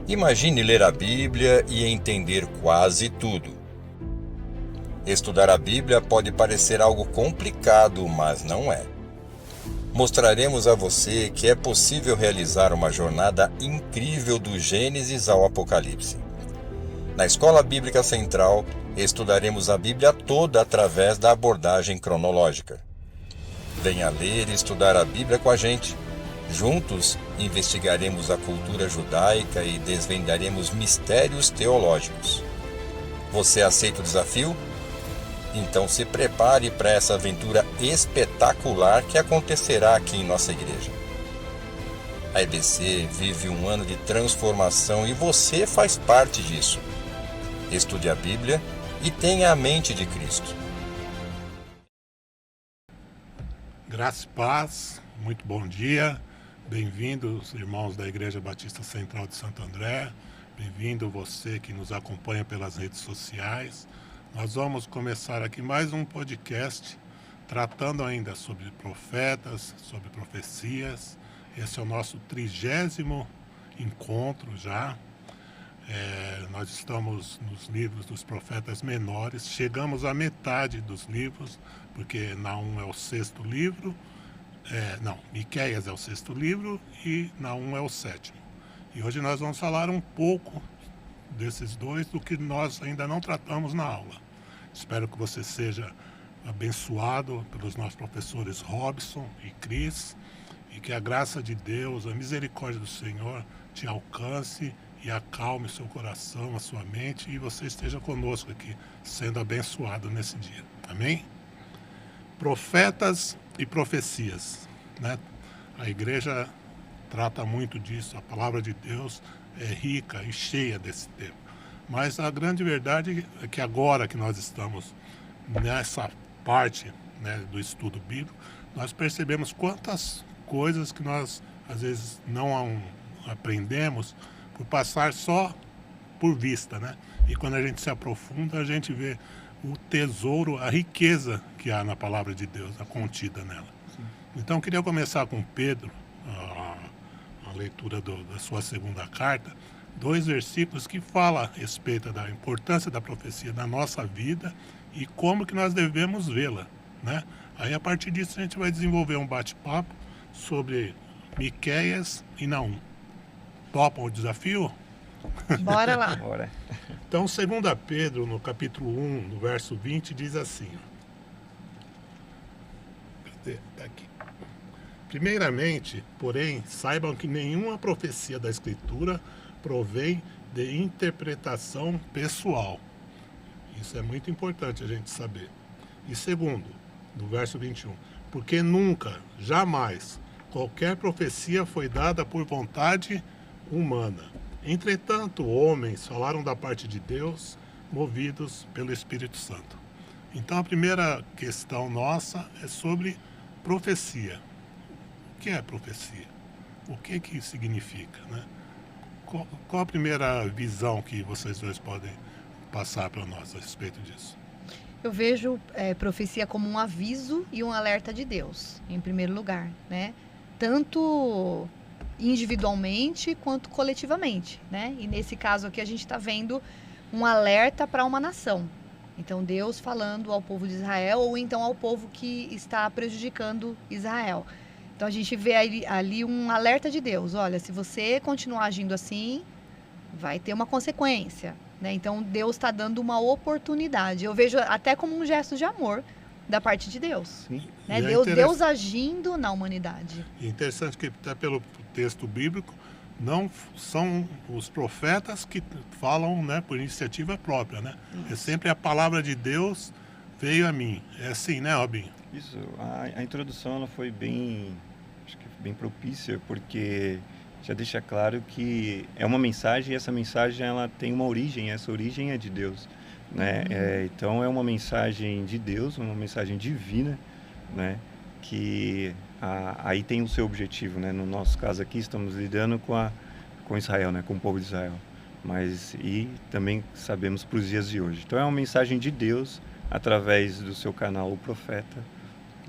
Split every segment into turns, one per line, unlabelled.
Imagine ler a Bíblia e entender quase tudo. Estudar a Bíblia pode parecer algo complicado, mas não é. Mostraremos a você que é possível realizar uma jornada incrível do Gênesis ao Apocalipse. Na Escola Bíblica Central, estudaremos a Bíblia toda através da abordagem cronológica. Venha ler e estudar a Bíblia com a gente. Juntos, investigaremos a cultura judaica e desvendaremos mistérios teológicos. Você aceita o desafio? Então se prepare para essa aventura espetacular que acontecerá aqui em nossa igreja. A EBC vive um ano de transformação e você faz parte disso. Estude a Bíblia e tenha a mente de Cristo.
Graça e paz, muito bom dia. Bem-vindos, irmãos da Igreja Batista Central de Santo André. Bem-vindo você que nos acompanha pelas redes sociais. Nós vamos começar aqui mais um podcast tratando ainda sobre profetas, sobre profecias. Esse é o nosso 30º encontro já. Nós estamos nos livros dos profetas menores. Chegamos à metade dos livros, porque Naum é o 6º livro. Miqueias é o 6º livro e Naum é o 7º. E hoje nós vamos falar um pouco desses dois, do que nós ainda não tratamos na aula. Espero que você seja abençoado pelos nossos professores Robson e Cris, e que a graça de Deus, a misericórdia do Senhor te alcance e acalme seu coração, a sua mente, e você esteja conosco aqui, sendo abençoado nesse dia. Amém? Profetas e profecias, né? A igreja trata muito disso, a palavra de Deus é rica e cheia desse tema. Mas a grande verdade é que agora que nós estamos nessa parte, né, do estudo bíblico, nós percebemos quantas coisas que nós às vezes não aprendemos por passar só por vista, né? E quando a gente se aprofunda, a gente vê o tesouro, a riqueza que há na palavra de Deus, a contida nela. Sim. Então, eu queria começar com Pedro, a leitura da sua segunda carta, 2 versículos que falam a respeito da importância da profecia na nossa vida e como que nós devemos vê-la, né? Aí, a partir disso, a gente vai desenvolver um bate-papo sobre Miqueias e Naum. Topam o desafio?
Bora lá.
Bora. Então, 2 Pedro, no capítulo 1, no verso 20, diz assim. Tá aqui. Primeiramente, porém, saibam que nenhuma profecia da Escritura provém de interpretação pessoal. Isso é muito importante a gente saber. E segundo, no verso 21, porque nunca, jamais, qualquer profecia foi dada por vontade humana. Entretanto, homens falaram da parte de Deus, movidos pelo Espírito Santo. Então, a primeira questão nossa é sobre profecia. O que é profecia? O que significa, né? Qual a primeira visão que vocês dois podem passar para nós a respeito disso?
Eu vejo profecia como um aviso e um alerta de Deus, em primeiro lugar, né? Tanto individualmente quanto coletivamente, né? E nesse caso aqui a gente está vendo um alerta para uma nação. Então Deus falando ao povo de Israel ou então ao povo que está prejudicando Israel. Então a gente vê ali um alerta de Deus. Olha, se você continuar agindo assim, vai ter uma consequência, né? Então Deus está dando uma oportunidade. Eu vejo até como um gesto de amor da parte de Deus.
Sim.
Né? Deus agindo na humanidade.
É interessante que até pelo texto bíblico, não são os profetas que falam, né, por iniciativa própria, né? É sempre a palavra de Deus veio a mim. É assim, né, Robinho?
Isso. A introdução ela foi bem propícia, porque já deixa claro que é uma mensagem e essa mensagem ela tem uma origem, essa origem é de Deus. né? Então é uma mensagem de Deus, uma mensagem divina, né? Que aí tem o seu objetivo, né? No nosso caso aqui estamos lidando com Israel, né? Com o povo de Israel, mas e também sabemos para os dias de hoje. Então é uma mensagem de Deus através do seu canal, o Profeta,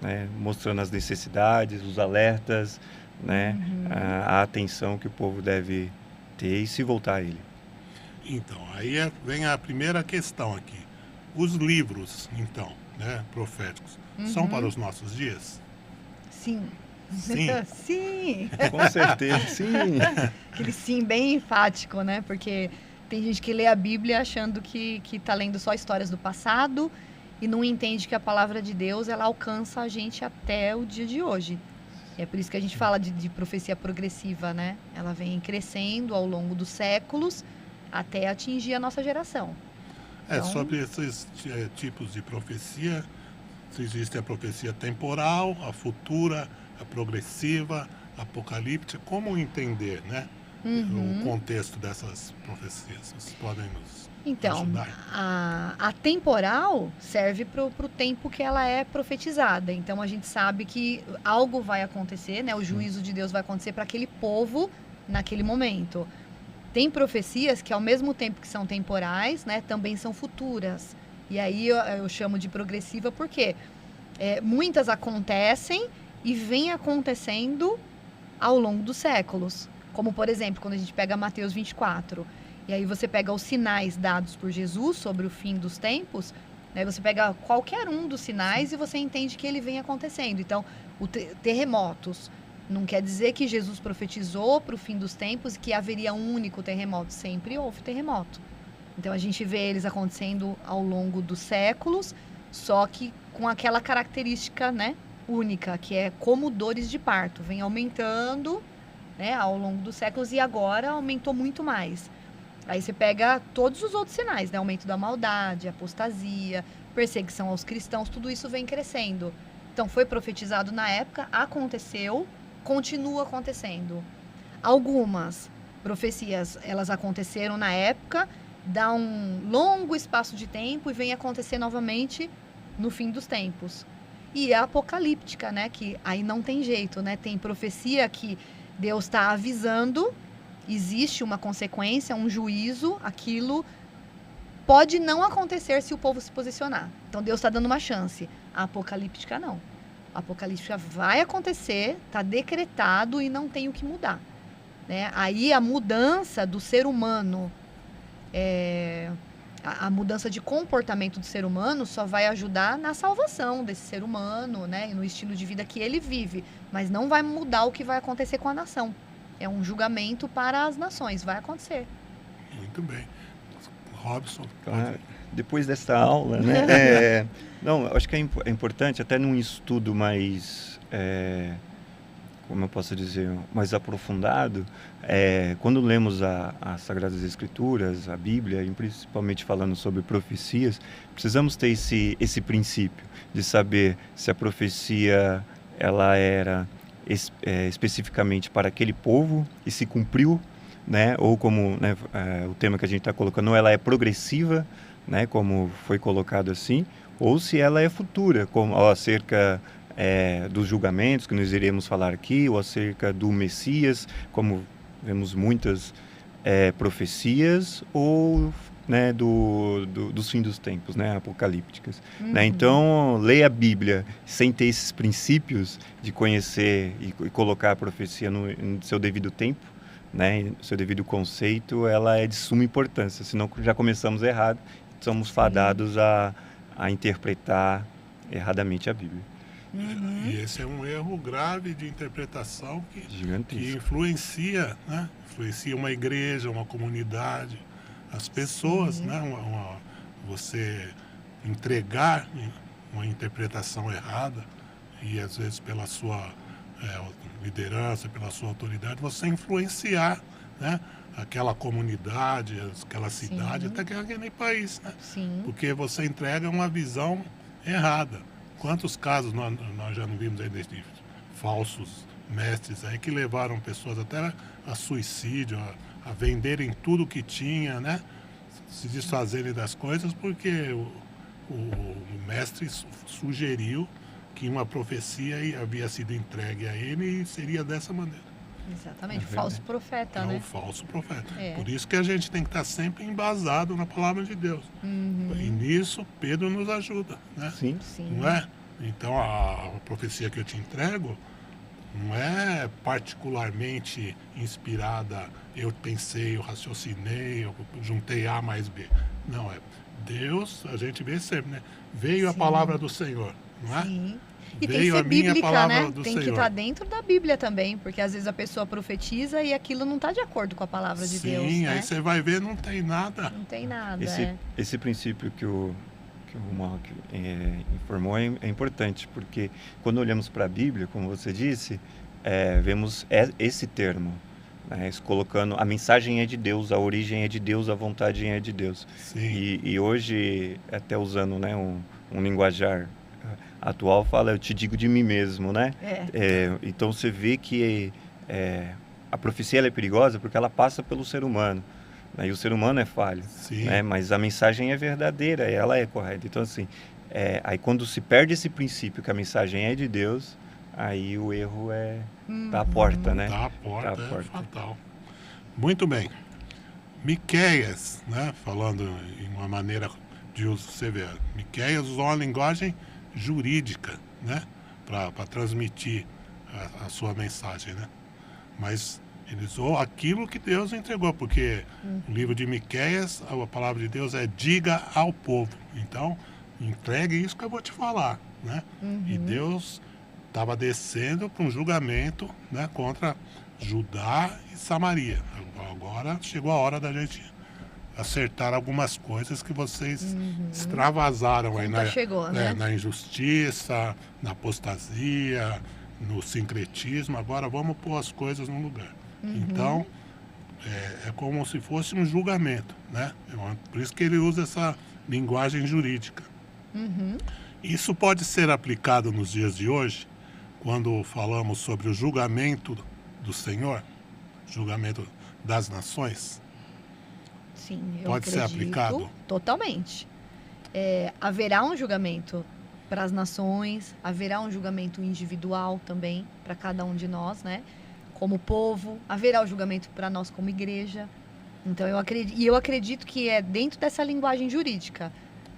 né? Mostrando as necessidades, os alertas, né? A atenção que o povo deve ter e se voltar a Ele.
Então, aí vem a primeira questão aqui. Os livros, então, né, proféticos, são para os nossos dias?
Sim.
Sim.
Sim.
Com certeza, sim.
Aquele sim bem enfático, né? Porque tem gente que lê a Bíblia achando que tá lendo só histórias do passado e não entende que a palavra de Deus, ela alcança a gente até o dia de hoje. É por isso que a gente fala de profecia progressiva, né? Ela vem crescendo ao longo dos séculos até atingir a nossa geração. Então,
Sobre esses tipos de profecia, existe a profecia temporal, a futura, a progressiva, a apocalíptica. Como entender, né? O contexto dessas profecias? Vocês podem nos ajudar?
A temporal serve para o tempo que ela é profetizada. Então, a gente sabe que algo vai acontecer, né? O juízo de Deus vai acontecer para aquele povo naquele momento. Tem profecias que, ao mesmo tempo que são temporais, né, também são futuras. E aí eu chamo de progressiva porque muitas acontecem e vêm acontecendo ao longo dos séculos. Como, por exemplo, quando a gente pega Mateus 24, e aí você pega os sinais dados por Jesus sobre o fim dos tempos, né, você pega qualquer um dos sinais e você entende que ele vem acontecendo. Então, terremotos. Não quer dizer que Jesus profetizou para o fim dos tempos e que haveria um único terremoto. Sempre houve terremoto. Então, a gente vê eles acontecendo ao longo dos séculos, só que com aquela característica, né, única, que é como dores de parto. Vem aumentando, né, ao longo dos séculos e agora aumentou muito mais. Aí você pega todos os outros sinais, né? Aumento da maldade, apostasia, perseguição aos cristãos, tudo isso vem crescendo. Então, foi profetizado na época, aconteceu, continua acontecendo. Algumas profecias, elas aconteceram na época, dá um longo espaço de tempo e vem acontecer novamente no fim dos tempos. E a apocalíptica, né? Que aí não tem jeito, né? Tem profecia que Deus está avisando, existe uma consequência, um juízo, aquilo pode não acontecer se o povo se posicionar. Então, Deus está dando uma chance. A apocalíptica, não. A apocalíptica vai acontecer, está decretado e não tem o que mudar. Né? Aí, a mudança do ser humano, a mudança de comportamento do ser humano só vai ajudar na salvação desse ser humano, né? E no estilo de vida que ele vive. Mas não vai mudar o que vai acontecer com a nação. É um julgamento para as nações, vai acontecer.
Muito bem. Robson.
Claro. Depois dessa aula, né? Não, acho que é importante, até num estudo mais, como eu posso dizer, mais aprofundado, quando lemos as Sagradas Escrituras, a Bíblia, e principalmente falando sobre profecias, precisamos ter esse princípio de saber se a profecia ela era especificamente para aquele povo e se cumpriu, né? Ou como, né, o tema que a gente está colocando, ela é progressiva, né? Como foi colocado assim, ou se ela é futura, como acerca dos julgamentos que nós iremos falar aqui, ou acerca do Messias, como vemos muitas profecias, ou, né, dos fins dos tempos, né, apocalípticas. Né? Então, leia a Bíblia sem ter esses princípios de conhecer e colocar a profecia no seu devido tempo, né, no seu devido conceito, ela é de suma importância, senão já começamos errado, somos fadados a interpretar erradamente a Bíblia.
E esse é um erro grave de interpretação que
Gigantesco.
influencia, né? Influencia uma igreja, uma comunidade, as pessoas, né? Você entregar uma interpretação errada e às vezes pela sua liderança, pela sua autoridade, você influenciar, né? Aquela comunidade, aquela cidade, até aquele país, né?
Sim.
Porque você entrega uma visão errada. Quantos casos nós já não vimos aí de falsos mestres aí que levaram pessoas até a suicídio, a venderem tudo que tinha, né? se desfazerem das coisas porque o mestre sugeriu que uma profecia havia sido entregue a ele e seria dessa maneira.
Exatamente, o falso profeta,
É
né?
o falso profeta.
É.
Por isso que a gente tem que estar sempre embasado na palavra de Deus. E nisso Pedro nos ajuda, né?
Sim.
Sim.
Não é? Então a profecia que eu te entrego não é particularmente inspirada, eu pensei, eu raciocinei, eu juntei A mais B. Não, é Deus, a gente vê sempre, né? Veio a
Sim.
palavra do Senhor, não é?
Sim. E tem que
Veio
ser
a minha
bíblica,
palavra
né?
do
Tem que
Senhor.
estar dentro da Bíblia também, porque às vezes a pessoa profetiza e aquilo não está de acordo com a palavra de Deus,
Sim,
né?
aí você vai ver, não tem nada.
Não tem nada,
Esse princípio que o Mark informou é importante, porque quando olhamos para a Bíblia, como você disse, vemos esse termo, né, colocando a mensagem é de Deus, a origem é de Deus, a vontade é de Deus.
Sim.
E hoje, até usando, né, um linguajar atual, fala, eu te digo de mim mesmo, né? Então você vê que a profecia ela é perigosa porque ela passa pelo ser humano, né? E o ser humano é falho,
Sim.
né? Mas a mensagem é verdadeira, ela é correta. Então assim, aí quando se perde esse princípio que a mensagem é de Deus, aí o erro tá à porta, né?
Tá à porta,
Tá à porta.
fatal. Muito bem. Miqueias, né? Falando em uma maneira de uso severo. Miqueias usou uma linguagem jurídica, né? Para transmitir a sua mensagem, né? Mas ele usou aquilo que Deus entregou, porque o livro de Miqueias, a palavra de Deus é diga ao povo. Então, entregue isso que eu vou te falar, né? E Deus estava descendo para um julgamento, né, contra Judá e Samaria. Agora chegou a hora da gente acertar algumas coisas que vocês extravasaram aí
Chegou, né?
na injustiça, na apostasia, no sincretismo. Agora vamos pôr as coisas no lugar. Então, é como se fosse um julgamento, né? Por isso que ele usa essa linguagem jurídica. Isso pode ser aplicado nos dias de hoje, quando falamos sobre o julgamento do Senhor, julgamento das nações.
Sim, eu
Pode ser
acredito
aplicado?
Totalmente. Haverá um julgamento para as nações, haverá um julgamento individual também para cada um de nós, né? Como povo, haverá o julgamento para nós como igreja. Então eu acredito que é dentro dessa linguagem jurídica,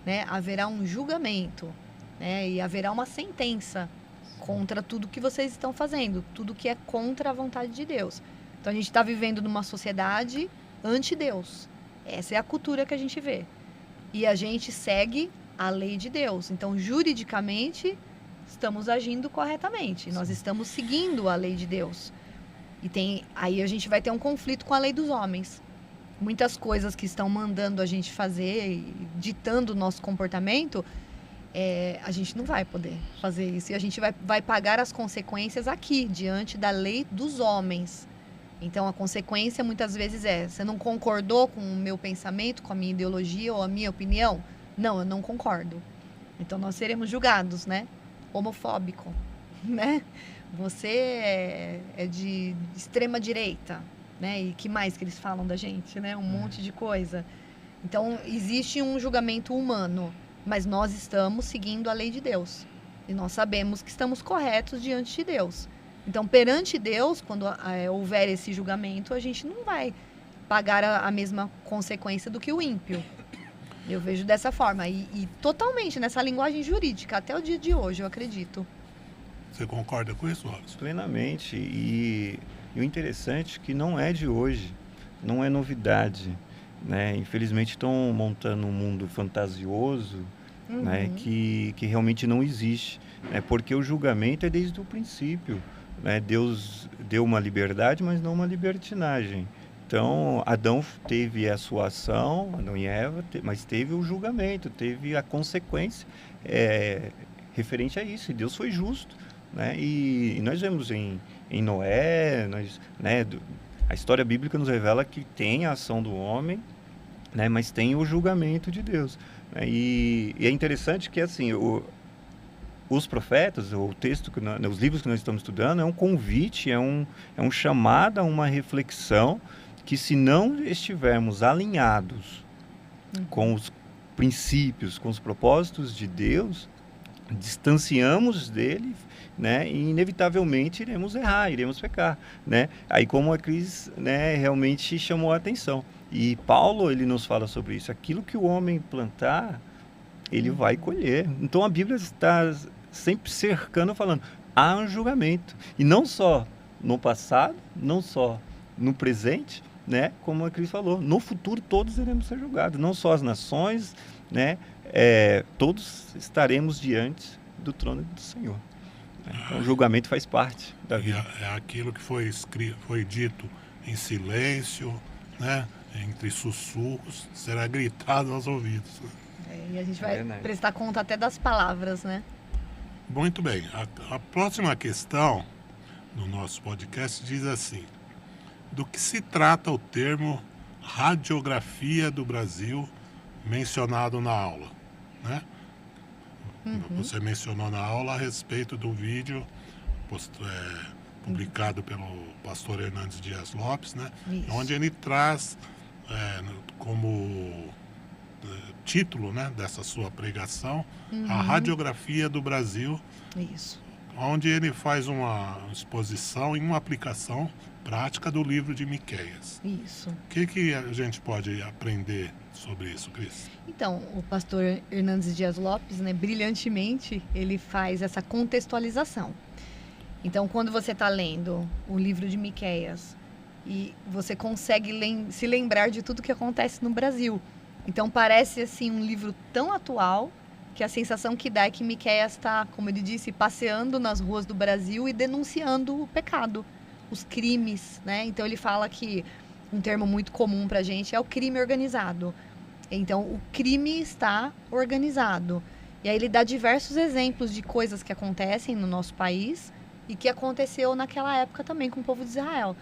né? Haverá um julgamento, né? E haverá uma sentença contra tudo que vocês estão fazendo, tudo que é contra a vontade de Deus. Então a gente está vivendo numa sociedade anti-Deus. Essa é a cultura que a gente vê. E a gente segue a lei de Deus. Então, juridicamente, estamos agindo corretamente. Nós estamos seguindo a lei de Deus. E aí a gente vai ter um conflito com a lei dos homens. Muitas coisas que estão mandando a gente fazer, e ditando o nosso comportamento, a gente não vai poder fazer isso. E a gente vai pagar as consequências aqui, diante da lei dos homens. Então, a consequência muitas vezes você não concordou com o meu pensamento, com a minha ideologia ou a minha opinião? Não, eu não concordo. Então, nós seremos julgados, né? Homofóbico, né? Você é de extrema direita, né? E que mais que eles falam da gente, né? Um monte de coisa. Então, existe um julgamento humano, mas nós estamos seguindo a lei de Deus. E nós sabemos que estamos corretos diante de Deus. Então, perante Deus, quando houver esse julgamento, a gente não vai pagar a mesma consequência do que o ímpio. Eu vejo dessa forma. E totalmente nessa linguagem jurídica, até o dia de hoje, eu acredito.
Você concorda com isso, Robson?
Plenamente. E o interessante é que não é de hoje, não é novidade, né? Infelizmente estão montando um mundo fantasioso, né? Que realmente não existe, né? Porque o julgamento é desde o princípio, né? Deus deu uma liberdade, mas não uma libertinagem. Então, Adão teve a sua ação, Adão e Eva, mas teve o julgamento, teve a consequência referente a isso. E Deus foi justo, né? E nós vemos em Noé, né, a história bíblica nos revela que tem a ação do homem, né, mas tem o julgamento de Deus, né? E é interessante que assim, os profetas, o texto, os livros que nós estamos estudando, é um convite, é um chamado a uma reflexão que, se não estivermos alinhados com os princípios, com os propósitos de Deus, distanciamos dele, né? E inevitavelmente iremos errar, iremos pecar, né? Aí como a Cris, né, realmente chamou a atenção. E Paulo, ele nos fala sobre isso. Aquilo que o homem plantar, ele vai colher. Então a Bíblia está sempre cercando, falando, há um julgamento. E não só no passado, não só no presente, né? Como a Cris falou, no futuro todos iremos ser julgados. Não só as nações, né? Todos estaremos diante do trono do Senhor. Então, o julgamento faz parte da vida.
É aquilo que foi dito em silêncio, né? Entre sussurros, será gritado aos ouvidos.
E a gente vai prestar conta até das palavras, né?
Muito bem. A próxima questão no nosso podcast diz assim: do que se trata o termo radiografia do Brasil mencionado na aula, né? Você mencionou na aula a respeito do vídeo publicado pelo pastor Hernandes Dias Lopes, né? Onde ele traz como título, né, dessa sua pregação, a radiografia do Brasil, onde ele faz uma exposição e uma aplicação prática do livro de Miqueias.
Isso.
O que a gente pode aprender sobre isso, Cris?
Então, o pastor Hernandes Dias Lopes, né, brilhantemente, ele faz essa contextualização. Então, quando você está lendo o livro de Miqueias e você consegue se lembrar de tudo que acontece no Brasil. Então, parece assim um livro tão atual que a sensação que dá é que Miqueias está, como ele disse, passeando nas ruas do Brasil e denunciando o pecado, os crimes, né? Então, ele fala que um termo muito comum para a gente é o crime organizado. Então, o crime está organizado. E aí ele dá diversos exemplos de coisas que acontecem no nosso país e que aconteceu naquela época também com o povo de Israel.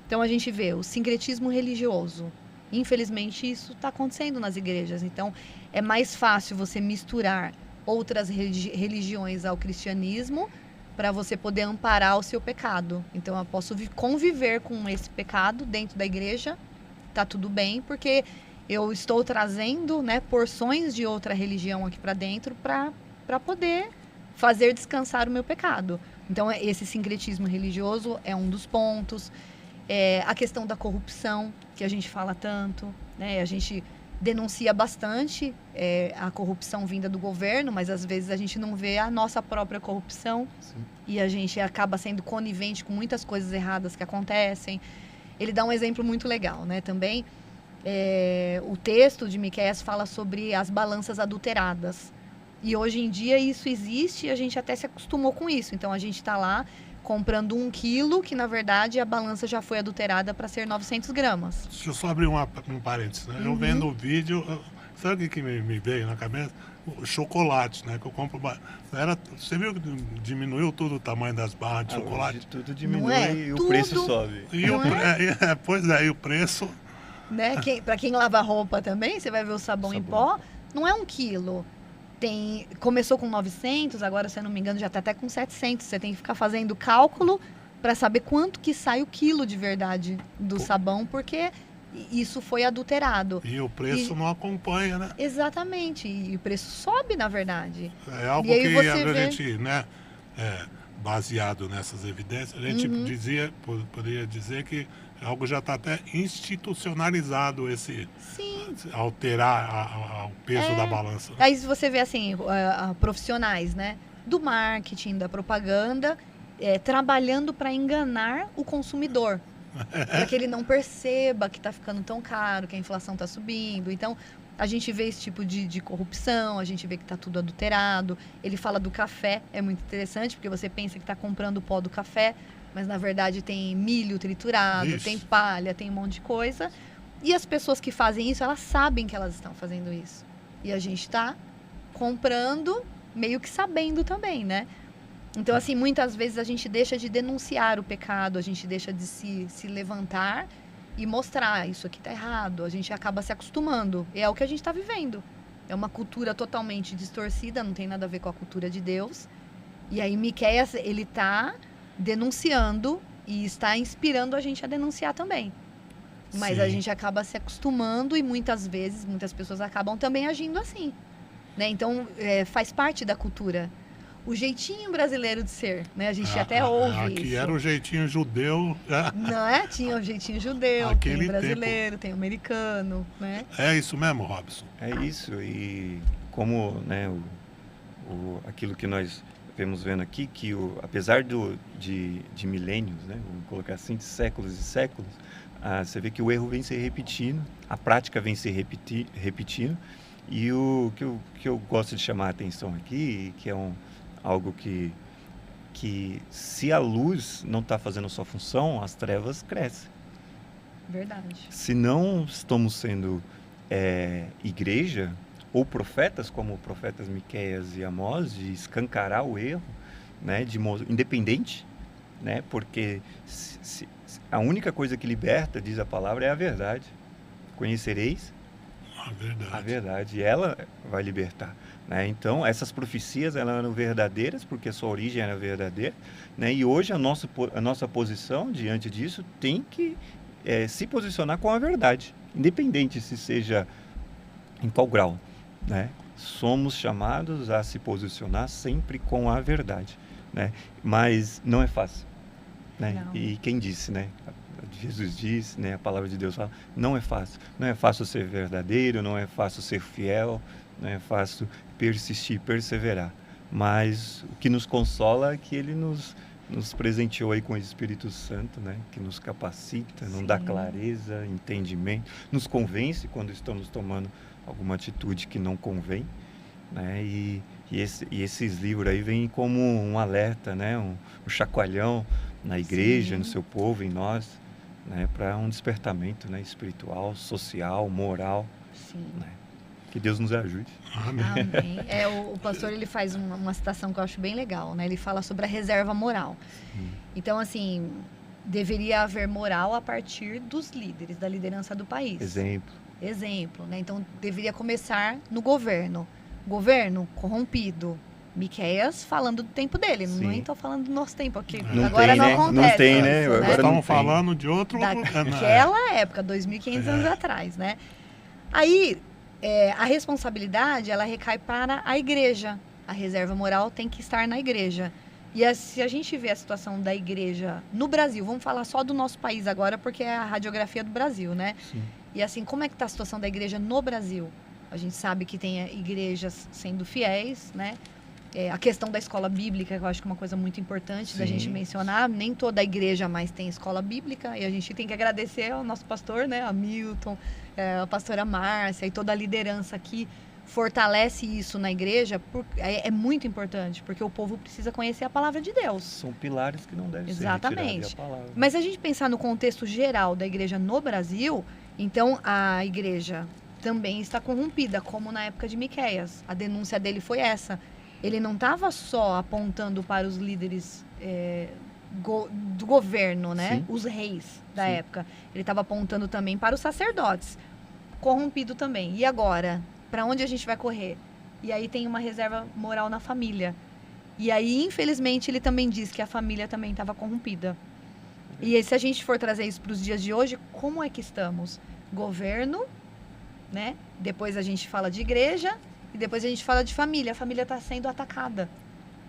Então, a gente vê o sincretismo religioso. Infelizmente, isso está acontecendo nas igrejas. Então, é mais fácil você misturar outras religiões ao cristianismo para você poder amparar o seu pecado. Então, eu posso conviver com esse pecado dentro da igreja, tá tudo bem, porque eu estou trazendo, né, porções de outra religião aqui para dentro para poder fazer descansar o meu pecado. Então, esse sincretismo religioso é um dos pontos. A questão da corrupção, que a gente fala tanto, né? A gente denuncia bastante a corrupção vinda do governo, mas às vezes a gente não vê a nossa própria corrupção. Sim. E a gente acaba sendo conivente com muitas coisas erradas que acontecem. Ele dá um exemplo muito legal, né? Também, o texto de Miqueias fala sobre as balanças adulteradas. E hoje em dia isso existe e a gente até se acostumou com isso. Então, a gente está lá comprando 1 quilo, que na verdade a balança já foi adulterada para ser 900 gramas.
Deixa eu só abrir um parênteses, né? Eu vendo o vídeo, sabe o que me veio na cabeça? O chocolate, né? Que eu compro. Você viu que diminuiu tudo o tamanho das barras de chocolate?
Hoje tudo diminui e o preço sobe.
E e o preço...
Né? Para quem lava roupa também, você vai ver o sabão em pó, não é 1 quilo. Começou com 900, agora, se eu não me engano, já está até com 700. Você tem que ficar fazendo cálculo para saber quanto que sai o quilo de verdade do sabão, porque isso foi adulterado.
E o preço não acompanha, né?
Exatamente, e o preço sobe, na verdade.
É algo que a gente, né, baseado nessas evidências, a gente poderia dizer que algo já está até institucionalizado, alterar o peso da balança. Né?
Aí você vê assim, profissionais, né, do marketing, da propaganda, trabalhando para enganar o consumidor. Para que ele não perceba que está ficando tão caro, que a inflação está subindo. Então, a gente vê esse tipo de corrupção, a gente vê que está tudo adulterado. Ele fala do café, é muito interessante, porque você pensa que está comprando o pó do café, mas na verdade tem milho triturado, tem palha, tem um monte de coisa. E as pessoas que fazem isso, elas sabem que elas estão fazendo isso. E a gente está comprando meio que sabendo também, né? Então, assim, muitas vezes a gente deixa de denunciar o pecado, a gente deixa de se levantar e mostrar, isso aqui está errado. A gente acaba se acostumando. É o que a gente está vivendo. É uma cultura totalmente distorcida, não tem nada a ver com a cultura de Deus. E aí Miqueias, ele está denunciando e está inspirando a gente a denunciar também. Mas
Sim.
a gente acaba se acostumando e muitas vezes, muitas pessoas acabam também agindo assim, né? Então, faz parte da cultura. O jeitinho brasileiro de ser, né? A gente até ouve
Aqui
isso.
era o jeitinho judeu.
Não é? Tinha o jeitinho judeu,
Aquele
tem o brasileiro, tem o americano, né?
É isso mesmo, Robson.
É isso, e como, né, aquilo que nós vemos vendo aqui, que apesar de milênios, né, vamos colocar assim, de séculos e séculos, você vê que o erro vem se repetindo, a prática vem se repetindo, e o que eu gosto de chamar a atenção aqui, que é algo que se a luz não está fazendo a sua função, as trevas crescem.
Verdade.
Se não estamos sendo igreja ou profetas, como profetas Miqueias e Amós, de escancarar o erro, né, de modo independente, né, porque a única coisa que liberta, diz a palavra, é a verdade. Conhecereis a verdade, e ela vai libertar, né? Então, essas profecias elas eram verdadeiras, porque a sua origem era verdadeira, né? E hoje a nossa posição diante disso tem que se posicionar com a verdade, independente se seja em qual grau, né? Somos chamados a se posicionar sempre com a verdade, né? Mas não é fácil, né?
Não.
E quem disse, né? Jesus disse, né? A palavra de Deus fala, não é fácil. Não é fácil ser verdadeiro, não é fácil ser fiel, não é fácil persistir, perseverar. Mas o que nos consola é que Ele nos presenteou aí com o Espírito Santo, né? Que nos capacita, nos dá clareza, entendimento, nos convence quando estamos tomando alguma atitude que não convém, né? E esses livros aí vêm como um alerta, né? Um chacoalhão na igreja,
Sim.
no seu povo, em nós, né? Para um despertamento, né? Espiritual, social, moral,
Sim.
né? Que Deus nos ajude.
Amém.
Amém. O pastor ele faz uma citação que eu acho bem legal, né? Ele fala sobre a reserva moral. Então, assim, deveria haver moral a partir dos líderes, da liderança do país. Exemplo, né? Então, deveria começar no governo. Governo corrompido. Miqueias falando do tempo dele.
Sim.
Não estou falando do nosso tempo aqui.
Não
Agora
tem,
não
né?
acontece.
Não tem, né?
isso,
Agora
Nós
não
estamos
tem.
falando de outro
Daquela época, 2.500 anos atrás, né? Aí, a responsabilidade, ela recai para a igreja. A reserva moral tem que estar na igreja. E se a gente vê a situação da igreja no Brasil, vamos falar só do nosso país agora, porque é a radiografia do Brasil, né?
Sim.
E assim, como é que está a situação da igreja no Brasil? A gente sabe que tem igrejas sendo fiéis, né? A questão da escola bíblica, que eu acho que é uma coisa muito importante da
Sim.
gente mencionar. Nem toda igreja mais tem escola bíblica. E a gente tem que agradecer ao nosso pastor, né? A Milton, a pastora Márcia e toda a liderança que fortalece isso na igreja. É muito importante, porque o povo precisa conhecer a palavra de Deus.
São pilares que não devem
Exatamente.
ser retirados da palavra.
Mas se a gente pensar no contexto geral da igreja no Brasil, então a igreja também está corrompida, como na época de Miqueias. A denúncia dele foi essa. Ele não estava só apontando para os líderes do governo, né?
Sim.
Os reis da
Sim.
época. Ele estava apontando também para os sacerdotes. Corrompido também. E agora? Para onde a gente vai correr? E aí tem uma reserva moral na família. E aí, infelizmente, ele também diz que a família também estava corrompida. E aí, se a gente for trazer isso para os dias de hoje, como é que estamos? Governo, né? Depois a gente fala de igreja e depois a gente fala de família. A família está sendo atacada.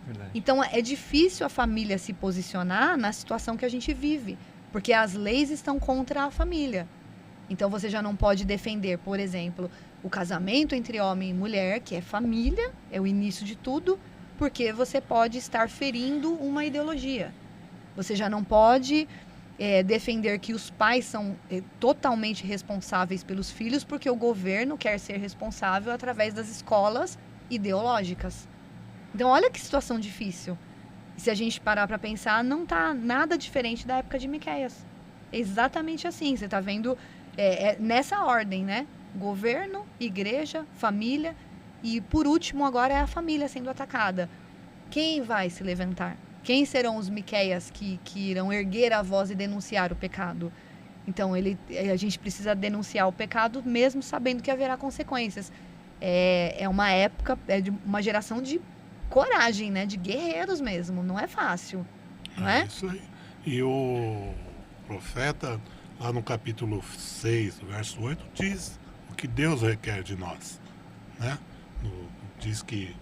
Verdade.
Então, é difícil a família se posicionar na situação que a gente vive, porque as leis estão contra a família. Então, você já não pode defender, por exemplo, o casamento entre homem e mulher, que é família, é o início de tudo, porque você pode estar ferindo uma ideologia. Você já não pode defender que os pais são totalmente responsáveis pelos filhos, porque o governo quer ser responsável através das escolas ideológicas. Então, olha que situação difícil. E se a gente parar para pensar, não está nada diferente da época de Miqueias. É exatamente assim. Você está vendo nessa ordem, né? Governo, igreja, família e, por último, agora é a família sendo atacada. Quem vai se levantar? Quem serão os Miqueias que irão erguer a voz e denunciar o pecado? Então, a gente precisa denunciar o pecado mesmo sabendo que haverá consequências. É uma época, de uma geração de coragem, né? De guerreiros mesmo. Não é fácil, não é?
Isso aí. E o profeta lá no capítulo 6, verso 8, diz o que Deus requer de nós, né? Diz que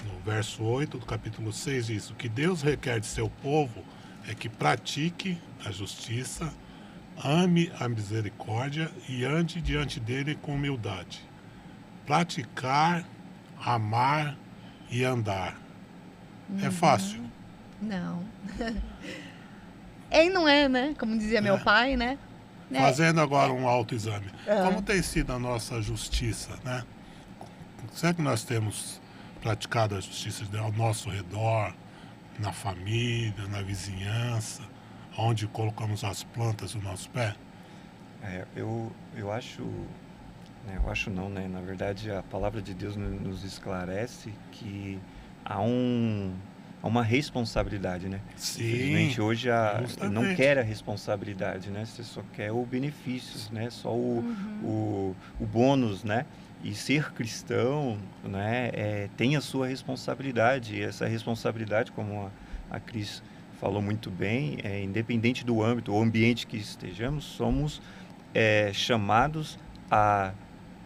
no verso 8 do capítulo 6 diz: o que Deus requer de seu povo é que pratique a justiça, ame a misericórdia e ande diante dele com humildade. Praticar, amar e andar. É fácil?
Não. E não é, né? Como dizia meu pai, né?
Fazendo agora um autoexame. Como tem sido a nossa justiça, né? Será que nós temos praticado a justiça ao nosso redor, na família, na vizinhança, onde colocamos as plantas do nosso pé?
Eu acho, né, eu acho não, né? Na verdade, a palavra de Deus nos esclarece que há uma responsabilidade, né?
Sim,
infelizmente hoje não
justamente.
quer a responsabilidade, né? Você só quer o benefício, né? Só o bônus, né? E ser cristão, né, tem a sua responsabilidade. E essa responsabilidade, como a Cris falou muito bem, independente do âmbito ou ambiente que estejamos, somos chamados a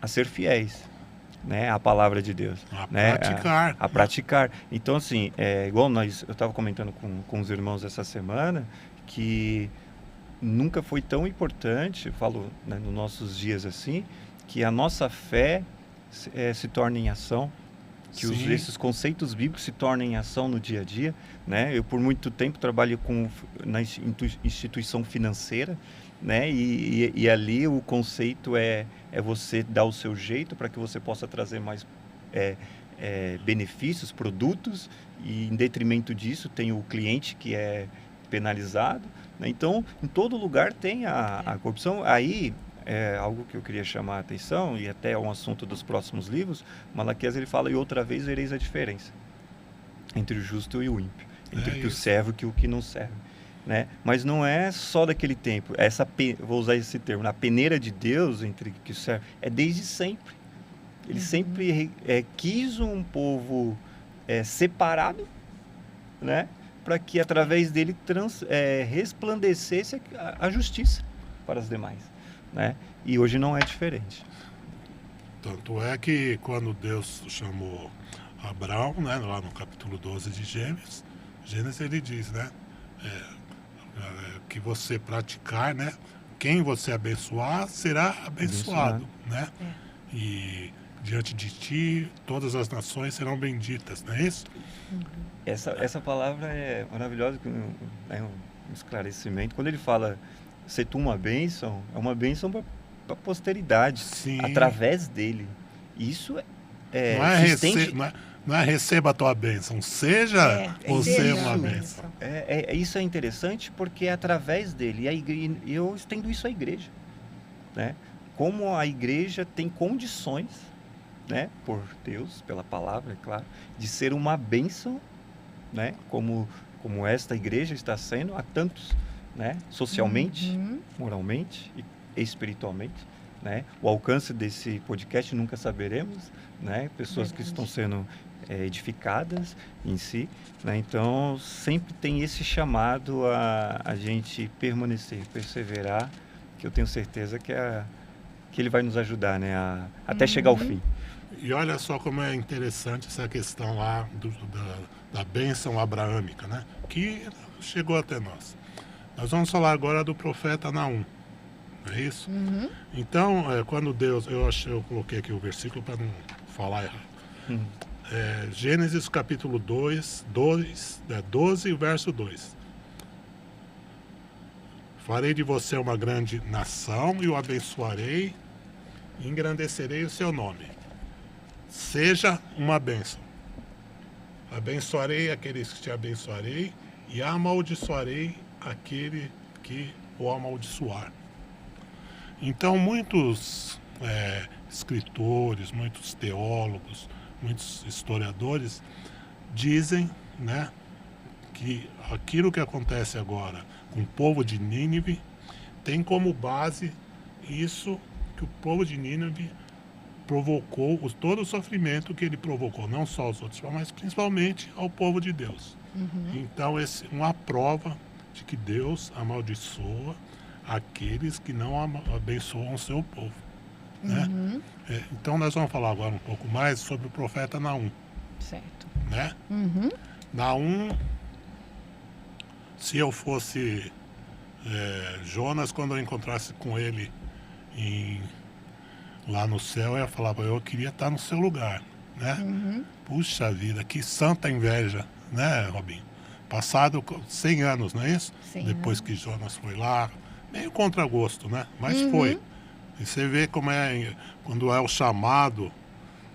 ser fiéis, né, à palavra de Deus, né,
Praticar.
a praticar. Então, assim, igual eu estava comentando com os irmãos essa semana, que nunca foi tão importante, falo, né, nos nossos dias assim, que a nossa fé se torne em ação, que esses conceitos bíblicos se tornem em ação no dia a dia, né? Eu por muito tempo trabalhei na instituição financeira, né? E ali o conceito é você dar o seu jeito para que você possa trazer mais benefícios, produtos, e em detrimento disso tem o cliente que é penalizado, né? Então, em todo lugar tem a corrupção. Aí é algo que eu queria chamar a atenção, e até é um assunto dos próximos livros. Malaquias, ele fala: e outra vez vereis a diferença entre o justo e o ímpio, entre o que o serve e o que não serve, né? Mas não é só daquele tempo, vou usar esse termo, a peneira de Deus entre o que o serve, é desde sempre. Ele sempre quis um povo separado, né? Para que através dele resplandecesse a justiça para os demais, né? E hoje não é diferente.
Tanto é que quando Deus chamou Abraão, né, lá no capítulo 12 de Gênesis, ele diz, né, que você praticar, né, quem você abençoar será abençoado, né? E diante de ti todas as nações serão benditas, não é isso?
Essa palavra é maravilhosa, é um esclarecimento. Quando ele fala ser tu uma bênção, é uma bênção para a posteridade. Sim. Através dele. Isso
não é receba a tua bênção, seja você uma bênção.
Isso é interessante porque é através dele. E eu estendo isso à igreja, né? Como a igreja tem condições, né, por Deus, pela palavra, é claro, de ser uma bênção, né, como esta igreja está sendo a tantos, né, socialmente, moralmente e espiritualmente, né? O alcance desse podcast nunca saberemos, né? Pessoas que estão sendo edificadas em si, né? Então sempre tem esse chamado a gente permanecer, perseverar, que eu tenho certeza que ele vai nos ajudar, né, até chegar ao fim.
E olha só como é interessante essa questão lá da bênção abraâmica, né? Que chegou até nós. Nós vamos falar agora do profeta Naum, não é isso? Então, quando Deus... Eu coloquei aqui o versículo para não falar errado. Gênesis capítulo 12, verso 2. Farei de você uma grande nação e o abençoarei e engrandecerei o seu nome. Seja uma bênção. Abençoarei aqueles que te abençoarei e amaldiçoarei aquele que o amaldiçoar. Então, muitos escritores, muitos teólogos, muitos historiadores dizem, né, que aquilo que acontece agora com o povo de Nínive tem como base isso que o povo de Nínive provocou, todo o sofrimento que ele provocou, não só aos outros, mas principalmente ao povo de Deus. Então, uma prova de que Deus amaldiçoa aqueles que não abençoam o seu povo. Né?
Uhum.
Então nós vamos falar agora um pouco mais sobre o profeta Naum.
Certo.
Né?
Uhum.
Naum, se eu fosse Jonas, quando eu encontrasse com ele lá no céu, eu ia falar, eu queria estar no seu lugar. Né?
Uhum.
Puxa vida, que santa inveja, né, Robinho? Passado 100 anos, não é isso?
Sim,
Depois
né?
que Jonas foi lá, meio contra gosto, né? Mas
Uhum.
foi. E você vê como quando é o chamado,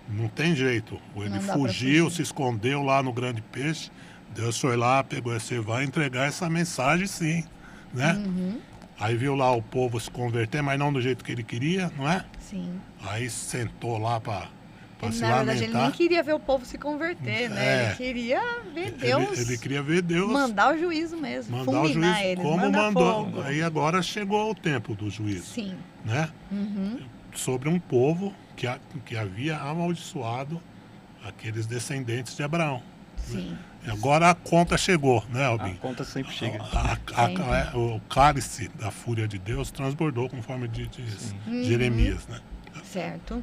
não tem jeito. Ele
Não dá pra
fugiu,
fugir.
se escondeu lá no grande peixe, Deus foi lá, pegou, você vai entregar essa mensagem sim, né?
Uhum.
Aí viu lá o povo se converter, mas não do jeito que ele queria, não é?
Sim.
Aí sentou lá para se
Na verdade, ele nem
lamentar.
queria ver o povo se converter, né? Ele queria ver Deus
Ele queria ver Deus
mandar o juízo mesmo,
mandar o
fulminar
juízo
eles,
como
mandar
mandou.
fogo.
Aí agora chegou o tempo do juízo,
Sim.
né?
Uhum.
Sobre um povo que havia amaldiçoado aqueles descendentes de Abraão.
Sim.
E agora a conta chegou, né,
A
Albin?
conta sempre chega.
Sempre.
O cálice da fúria de Deus transbordou, conforme diz
Uhum.
Jeremias, né?
Certo.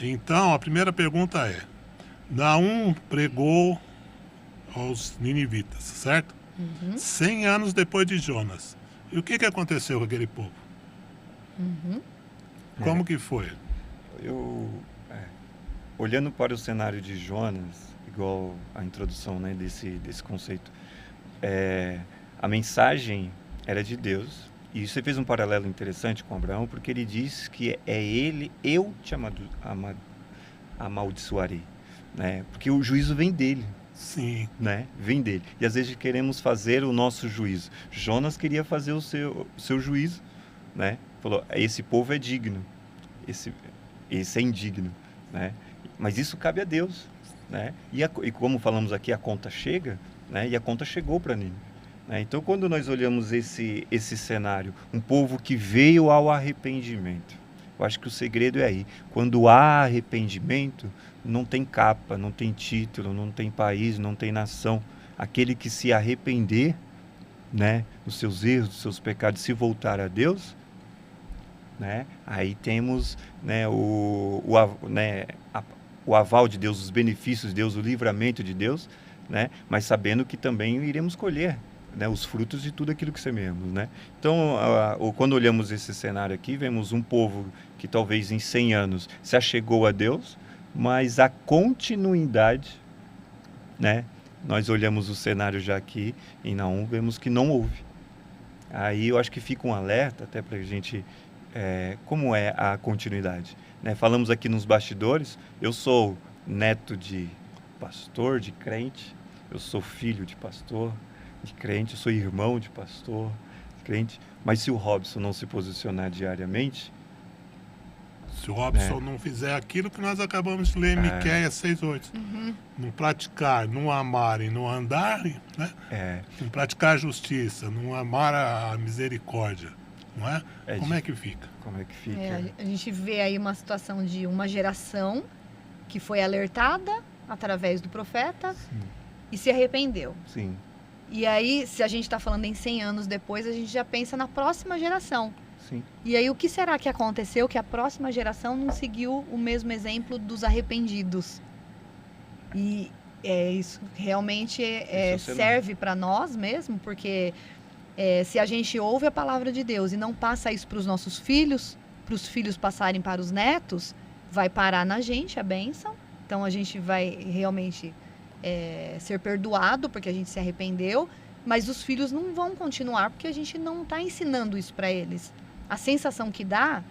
Então, a primeira pergunta é: Naum pregou aos ninivitas, certo?
Uhum.
100 anos depois de Jonas. E o que aconteceu com aquele povo?
Uhum.
Como que foi?
Olhando para o cenário de Jonas, igual a introdução, né, desse conceito, a mensagem era de Deus. E você fez um paralelo interessante com Abraão, porque ele diz que eu te amaldiçoarei, né? Porque o juízo vem dele,
Sim,
né? Vem dele. E às vezes queremos fazer o nosso juízo. Jonas queria fazer o seu juízo, né? Falou, esse povo é digno, esse é indigno, né? Mas isso cabe a Deus, né? E como falamos aqui, a conta chega, né? E a conta chegou para Nínive. Então, quando nós olhamos esse cenário, um povo que veio ao arrependimento, eu acho que o segredo é aí. Quando há arrependimento, não tem capa, não tem título, não tem país, não tem nação. Aquele que se arrepender, né, dos seus erros, dos seus pecados, se voltar a Deus, né, aí temos, né, o aval de Deus, os benefícios de Deus, o livramento de Deus, né, mas sabendo que também iremos colher, né, os frutos de tudo aquilo que semeamos, né? Então, quando olhamos esse cenário aqui, vemos um povo que talvez em 100 anos se achegou a Deus, mas a continuidade, né? Nós olhamos o cenário já aqui em Naum, vemos que não houve. Aí eu acho que fica um alerta até para a gente, como é a continuidade, né? Falamos aqui nos bastidores, eu sou neto de pastor, de crente, eu sou filho de pastor, de crente, eu sou irmão de pastor, de crente, mas se o Robson não se posicionar diariamente...
Se o Robson não fizer aquilo que nós acabamos de ler em Miqueias 6:8, não praticar, não amar e não andar, né? Não praticar a justiça, não amar a misericórdia, não é? Como é que fica?
Como é que fica?
A gente vê aí uma situação de uma geração que foi alertada através do profeta e se arrependeu.
Sim.
E aí, se a gente está falando em 100 anos depois, a gente já pensa na próxima geração.
Sim.
E aí, o que será que aconteceu que a próxima geração não seguiu o mesmo exemplo dos arrependidos? E isso realmente serve para nós mesmo, porque se a gente ouve a palavra de Deus e não passa isso para os nossos filhos, para os filhos passarem para os netos, vai parar na gente a bênção. Então, a gente vai realmente... ser perdoado porque a gente se arrependeu, mas os filhos não vão continuar porque a gente não está ensinando isso para eles. A sensação que dá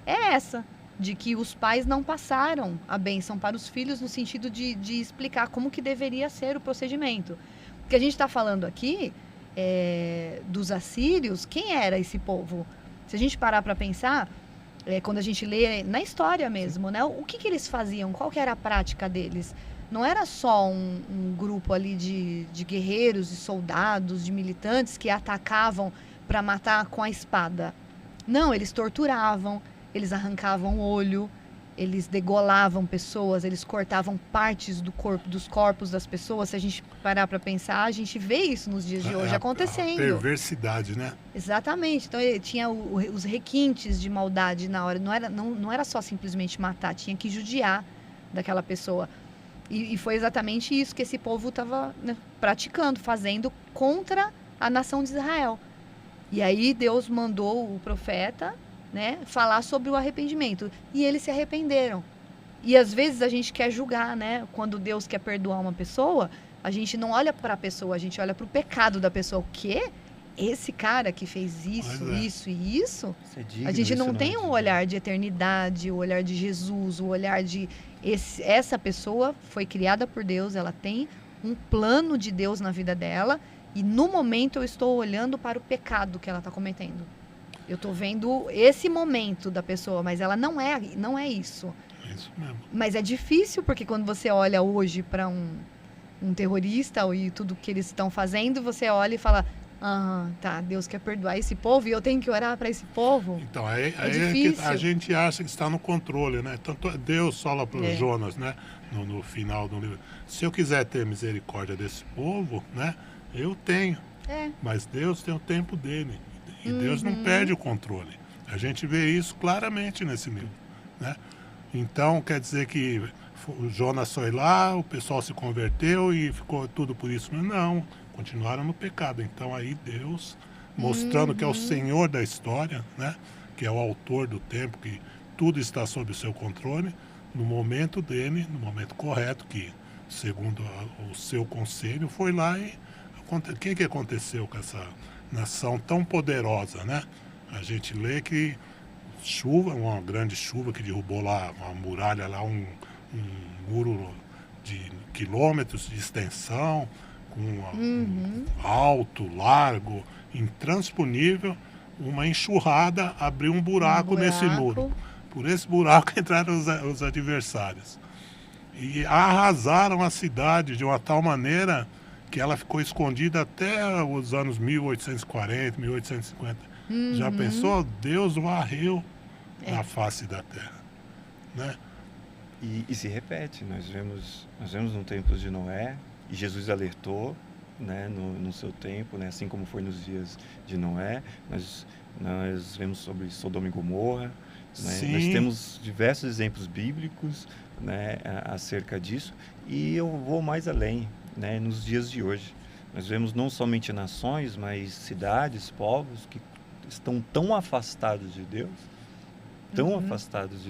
é essa, de que os pais não passaram a bênção para os filhos no sentido de explicar como que deveria ser o procedimento. O que a gente está falando aqui dos assírios, quem era esse povo? Se a gente parar para pensar, quando a gente lê na história mesmo, né, o que eles faziam, qual que era a prática deles? Não era só um grupo ali de guerreiros, de soldados, de militantes que atacavam para matar com a espada. Não, eles torturavam, eles arrancavam o olho, eles degolavam pessoas, eles cortavam partes do corpo, dos corpos das pessoas. Se a gente parar para pensar, a gente vê isso nos dias de hoje acontecendo.
A perversidade, né?
Exatamente. Então tinha os requintes de maldade na hora. Não era só simplesmente matar, tinha que judiar daquela pessoa. E foi exatamente isso que esse povo estava, né, praticando, fazendo contra a nação de Israel. E aí Deus mandou o profeta, né, falar sobre o arrependimento. E eles se arrependeram. E às vezes a gente quer julgar, né? Quando Deus quer perdoar uma pessoa, a gente não olha para a pessoa, a gente olha para o pecado da pessoa. O quê? Esse cara que fez isso, isso e isso?
Isso é digno,
A gente não
isso
tem
é
um olhar de eternidade, o olhar de Jesus, o olhar de... essa pessoa foi criada por Deus, ela tem um plano de Deus na vida dela, e no momento eu estou olhando para o pecado que ela está cometendo. Eu estou vendo esse momento da pessoa, mas ela não é isso.
É isso mesmo.
Mas é difícil, porque quando você olha hoje para um terrorista e tudo que eles estão fazendo, você olha e fala, tá, Deus quer perdoar esse povo e eu tenho que orar para esse povo.
Então, aí é
difícil.
que a gente acha que está no controle, né? Tanto Deus fala para o Jonas, né? No final do livro, se eu quiser ter misericórdia desse povo, né? Eu tenho. Mas Deus tem o tempo dele. E Deus não perde o controle. A gente vê isso claramente nesse livro, né? Então, quer dizer que o Jonas foi lá, o pessoal se converteu e ficou tudo por isso. Não, continuaram no pecado. Então, aí Deus, mostrando que é o Senhor da história, né? Que é o autor do tempo, que tudo está sob o seu controle, no momento dele, no momento correto, que, segundo o seu conselho, foi lá e... O que aconteceu com essa nação tão poderosa, né? A gente lê que uma grande chuva que derrubou lá uma muralha, lá um muro de quilômetros de extensão, com alto, largo, intransponível, uma enxurrada abriu um buraco nesse muro. Por esse buraco entraram os adversários. E arrasaram a cidade de uma tal maneira que ela ficou escondida até os anos 1840, 1850. Já pensou? Deus varreu na face da terra, né?
E se repete. Nós vemos no tempo de Noé, e Jesus alertou, né, no seu tempo, né, assim como foi nos dias de Noé. Nós vemos sobre Sodoma e Gomorra, né? Nós temos diversos exemplos bíblicos, né, acerca disso. E eu vou mais além, né, nos dias de hoje. Nós vemos não somente nações, mas cidades, povos que estão tão afastados de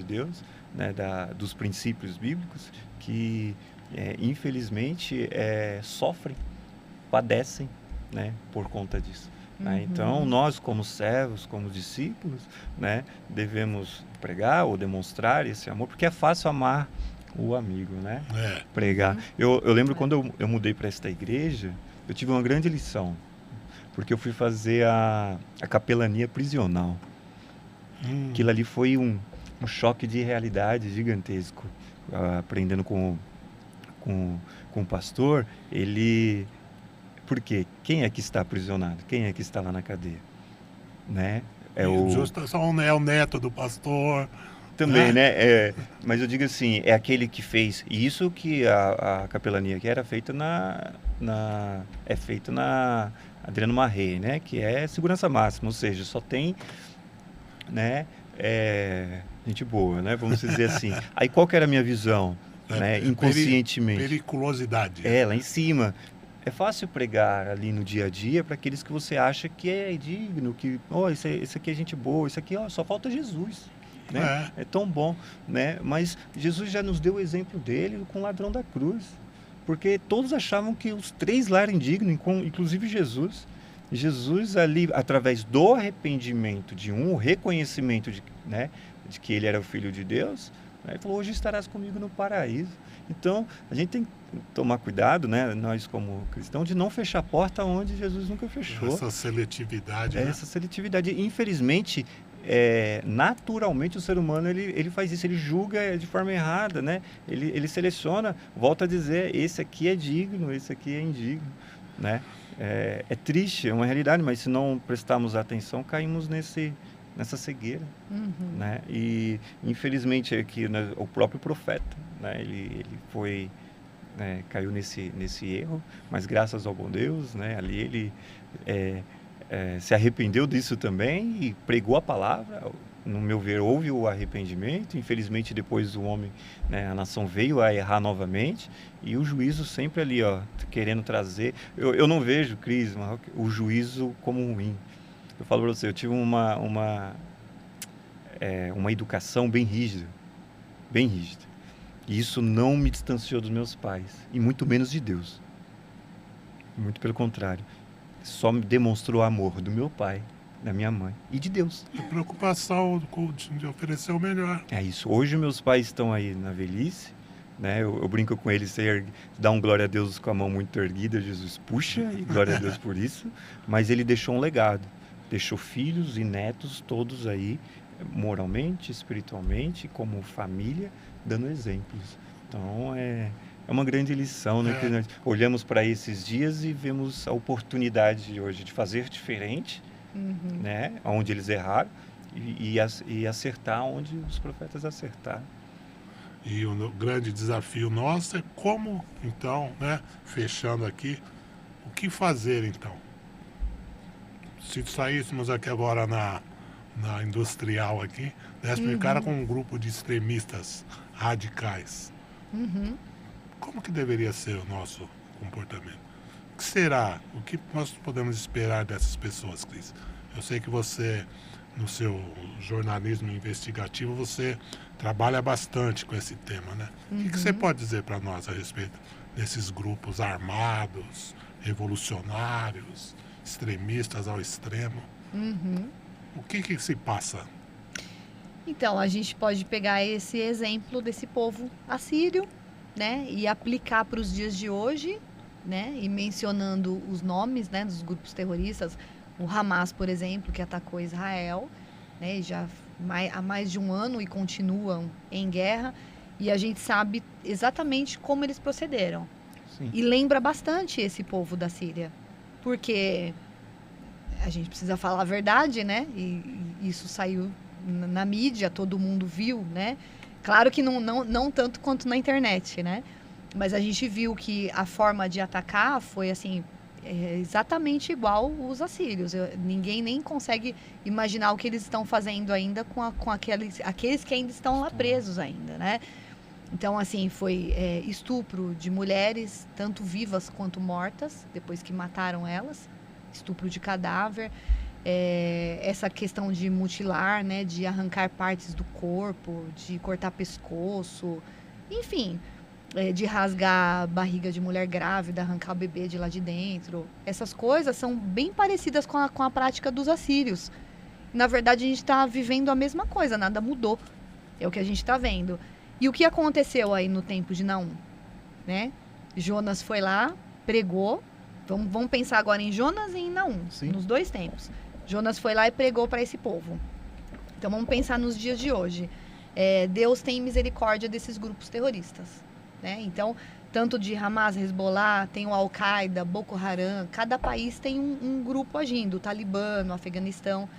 Deus, né, dos princípios bíblicos, que infelizmente sofrem, padecem, né, por conta disso. Né? Então, nós como servos, como discípulos, né, devemos pregar ou demonstrar esse amor, porque é fácil amar o amigo, né? Pregar. Eu lembro quando eu mudei para esta igreja, eu tive uma grande lição, porque eu fui fazer a capelania prisional. Aquilo ali foi um choque de realidade gigantesco. Aprendendo com o pastor, porque quem é que está aprisionado? Quem é que está lá na cadeia? Né?
É o neto do pastor.
Também, né? Mas eu digo assim, é aquele que fez isso, que a capelania que era feita é feita na Adriano Marrei, né? Que é segurança máxima, ou seja, só tem, né, gente boa, né? Vamos dizer assim. Aí qual que era a minha visão? Né? Inconscientemente.
Periculosidade.
Lá em cima. É fácil pregar ali no dia a dia para aqueles que você acha que é digno, que isso aqui é gente boa, isso aqui só falta Jesus. Né? É tão bom, né? Mas Jesus já nos deu o exemplo dele com o ladrão da cruz, porque todos achavam que os três lá eram indignos, inclusive Jesus. Jesus ali, através do arrependimento o reconhecimento de que ele era o Filho de Deus, né? Ele falou, hoje estarás comigo no paraíso. Então, a gente tem que tomar cuidado, né? Nós como cristãos, de não fechar a porta onde Jesus nunca fechou.
Essa seletividade, né?
Essa seletividade. Infelizmente, naturalmente o ser humano ele faz isso, ele julga de forma errada, né? Ele seleciona, volta a dizer, esse aqui é digno, esse aqui é indigno, né? É triste, é uma realidade, mas se não prestarmos atenção, caímos nessa cegueira,
Uhum.
né? E infelizmente aqui, né, o próprio profeta, né, ele foi, né, caiu nesse erro, mas graças ao bom Deus, né, ali ele se arrependeu disso também e pregou a palavra. No meu ver, houve o arrependimento. Infelizmente, depois o homem, né, a nação veio a errar novamente, e o juízo sempre ali, ó, querendo trazer. Eu não vejo, Cris, o juízo como ruim. Eu falo para você, eu tive uma educação bem rígida, bem rígida. E isso não me distanciou dos meus pais, e muito menos de Deus. Muito pelo contrário. Só me demonstrou amor do meu pai, da minha mãe e de Deus.
E preocupação de oferecer o melhor.
É isso. Hoje meus pais estão aí na velhice, né? Eu brinco com eles, dá um glória a Deus com a mão muito erguida, Jesus puxa, e glória a Deus por isso. Mas ele deixou um legado. Deixou filhos e netos todos aí, moralmente, espiritualmente, como família, dando exemplos. Então, é uma grande lição, né? Que nós olhamos para esses dias e vemos a oportunidade hoje de fazer diferente, né? Onde eles erraram, e acertar onde os profetas acertaram.
E o grande desafio nosso é como, então, né, fechando aqui, o que fazer, então? Se saíssemos aqui agora na industrial aqui, desse cara com um grupo de extremistas radicais, como que deveria ser o nosso comportamento? O que será? O que nós podemos esperar dessas pessoas, Cris? Eu sei que você, no seu jornalismo investigativo, você trabalha bastante com esse tema, né? O que você pode dizer para nós a respeito desses grupos armados, revolucionários, extremistas ao extremo? O que se passa?
Então, a gente pode pegar esse exemplo desse povo assírio, né, e aplicar para os dias de hoje, né, e mencionando os nomes, né, dos grupos terroristas, o Hamas, por exemplo, que atacou Israel, né, já há mais de um ano e continuam em guerra, e a gente sabe exatamente como eles procederam.
Sim.
E lembra bastante esse povo da Síria, porque a gente precisa falar a verdade, né, e isso saiu na mídia, todo mundo viu, né? Claro que não tanto quanto na internet, né? Mas a gente viu que a forma de atacar foi assim, exatamente igual os assírios. Ninguém nem consegue imaginar o que eles estão fazendo ainda com aqueles que ainda estão lá presos ainda, né? Então, assim, foi estupro de mulheres, tanto vivas quanto mortas, depois que mataram elas, estupro de cadáver. Essa questão de mutilar, né, de arrancar partes do corpo, de cortar pescoço, enfim, de rasgar a barriga de mulher grávida, arrancar o bebê de lá de dentro. Essas coisas são bem parecidas com a prática dos assírios. Na verdade, a gente está vivendo a mesma coisa, nada mudou. É o que a gente está vendo. E o que aconteceu aí no tempo de Naum? Né? Jonas foi lá, pregou. Vamos pensar agora em Jonas e em Naum, nos dois tempos. Jonas foi lá e pregou para esse povo. Então, vamos pensar nos dias de hoje. Deus tem misericórdia desses grupos terroristas, né? Então, tanto de Hamas, Hezbollah, tem o Al-Qaeda, Boko Haram, cada país tem um grupo agindo, o Talibã, no Afeganistão.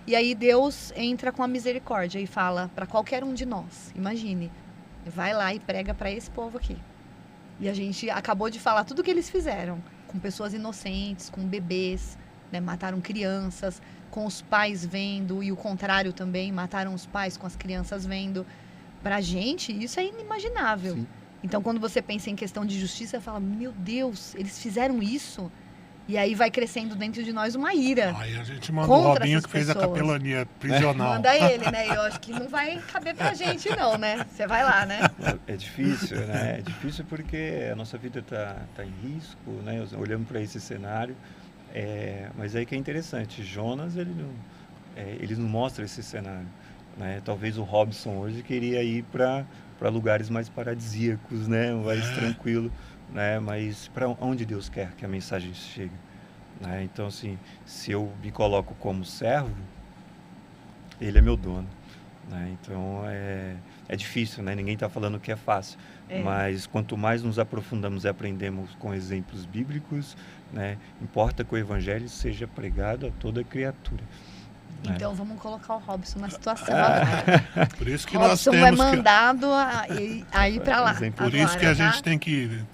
E aí Deus entra com a misericórdia e fala para qualquer um de nós, imagine, vai lá e prega para esse povo aqui. E a gente acabou de falar tudo o que eles fizeram, com pessoas inocentes, com bebês, né, mataram crianças, com os pais vendo, e o contrário também, mataram os pais com as crianças vendo. Pra gente, isso é inimaginável.
Sim.
Então, quando você pensa em questão de justiça, você fala, meu Deus, eles fizeram isso? E aí vai crescendo dentro de nós uma ira.
Aí a gente manda o
contra
Robinho
essas
que fez a
pessoas.
capelania prisional.
Manda ele, né? Eu acho que não vai caber pra gente, não, né? Você vai lá, né?
É difícil, né? É difícil porque a nossa vida tá em risco, né? Olhando para esse cenário. Mas aí que é interessante, Jonas, ele não mostra esse cenário, né? Talvez o Robson hoje queria ir para lugares mais paradisíacos, né? Mais tranquilo, né? Mas para onde Deus quer que a mensagem chegue, né? Então, assim, se eu me coloco como servo, ele é meu dono, né? Então, é difícil, né? Ninguém está falando que é fácil. Mas quanto mais nos aprofundamos e aprendemos com exemplos bíblicos, né, importa que o evangelho seja pregado a toda criatura.
Então vamos colocar o Robson na situação agora.
Por isso que nós
Robson
temos
vai
que...
mandado a ir para lá.
Por isso que a
agora,
gente tem que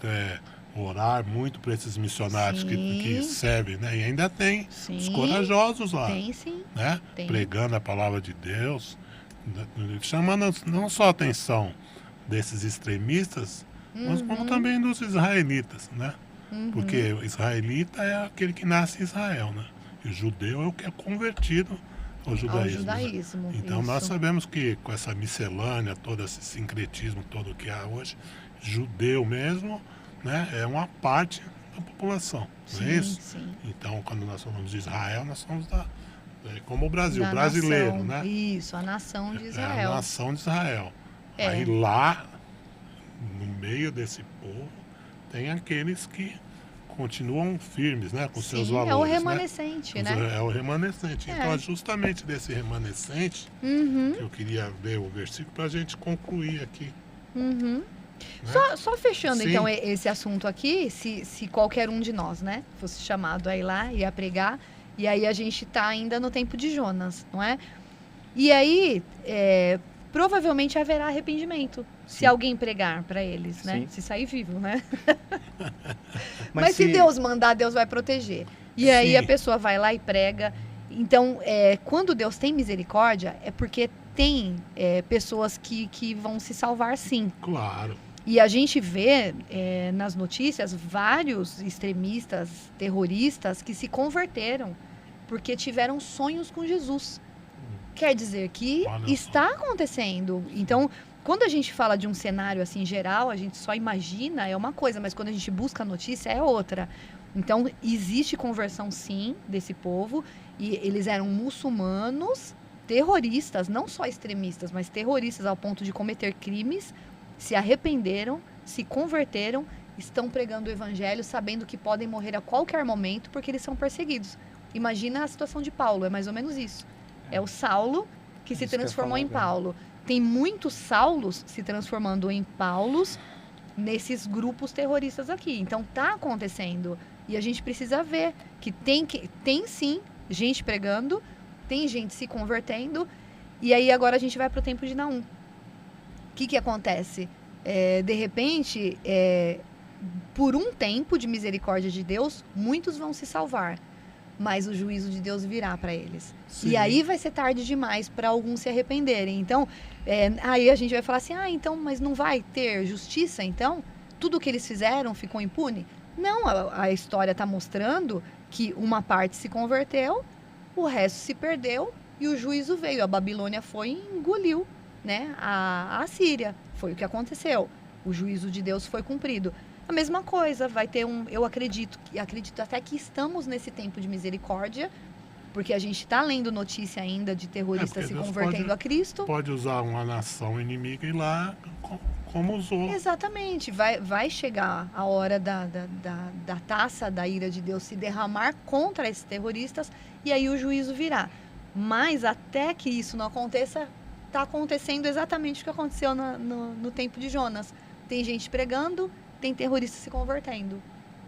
orar muito para esses missionários que
Sim.
servem, né? E ainda tem
Sim.
os corajosos lá,
Tem sim.
né?
Tem.
Pregando a palavra de Deus, chamando não só a atenção desses extremistas, mas como também dos israelitas, né? Porque o israelita é aquele que nasce em Israel, né? E o judeu é o que é convertido ao judaísmo. né?
judaísmo,
Então nós
isso.
sabemos que com essa miscelânea, todo esse sincretismo todo que há hoje, judeu mesmo, né, é uma parte da população, não é isso?
Sim.
Então quando nós falamos de Israel, nós somos como o Brasil,
Da
brasileiro,
nação,
né?
Isso, a nação de
É a
Israel.
nação de Israel.
É.
Aí lá, no meio desse povo, tem aqueles que continuam firmes, né, com seus
Sim,
valores.
é o
né?
remanescente, né?
É o remanescente.
É.
Então é justamente desse remanescente
Uhum,
que eu queria ver o versículo para a gente concluir aqui.
uhum.
Né?
Só fechando,
Sim.
então, esse assunto aqui, se qualquer um de nós, né, fosse chamado a ir lá e a pregar, e aí a gente tá ainda no tempo de Jonas, não é? E aí, provavelmente haverá arrependimento, se
Sim.
alguém pregar para eles, né?
Sim.
Se sair vivo, né? Mas se Deus mandar, Deus vai proteger. E aí
Sim.
a pessoa vai lá e prega. Então, quando Deus tem misericórdia, é porque tem pessoas que vão se salvar sim.
Claro.
E a gente vê nas notícias vários extremistas, terroristas que se converteram porque tiveram sonhos com Jesus. Quer dizer que
Olha só.
está acontecendo. Então, quando a gente fala de um cenário assim geral, a gente só imagina, é uma coisa, mas quando a gente busca a notícia é outra. Então, existe conversão sim desse povo, e eles eram muçulmanos, terroristas, não só extremistas, mas terroristas ao ponto de cometer crimes, se arrependeram, se converteram, estão pregando o evangelho, sabendo que podem morrer a qualquer momento porque eles são perseguidos. Imagina a situação de Paulo, é mais ou menos isso. É o Saulo que se
Isso que eu ia
transformou
falar
em
agora.
Paulo. Tem muitos Saulos se transformando em Paulos nesses grupos terroristas aqui. Então tá acontecendo. E a gente precisa ver que tem sim gente pregando, tem gente se convertendo. E aí agora a gente vai para o tempo de Naum. O que acontece? De repente, por um tempo de misericórdia de Deus, muitos vão se salvar. Mas o juízo de Deus virá para eles.
Sim.
E aí vai ser tarde demais para alguns se arrependerem. Então, aí a gente vai falar assim, então, mas não vai ter justiça, então? Tudo que eles fizeram ficou impune? Não, a história está mostrando que uma parte se converteu, o resto se perdeu e o juízo veio. A Babilônia foi e engoliu, né, a Síria. Foi o que aconteceu. O juízo de Deus foi cumprido. A mesma coisa, vai ter eu acredito até que estamos nesse tempo de misericórdia, porque a gente está lendo notícia ainda de terroristas se
Deus
convertendo a Cristo.
Pode usar uma nação inimiga e ir lá como usou.
Exatamente, vai chegar a hora da taça da ira de Deus se derramar contra esses terroristas e aí o juízo virá. Mas até que isso não aconteça, está acontecendo exatamente o que aconteceu no tempo de Jonas. Tem gente pregando, tem terroristas se convertendo.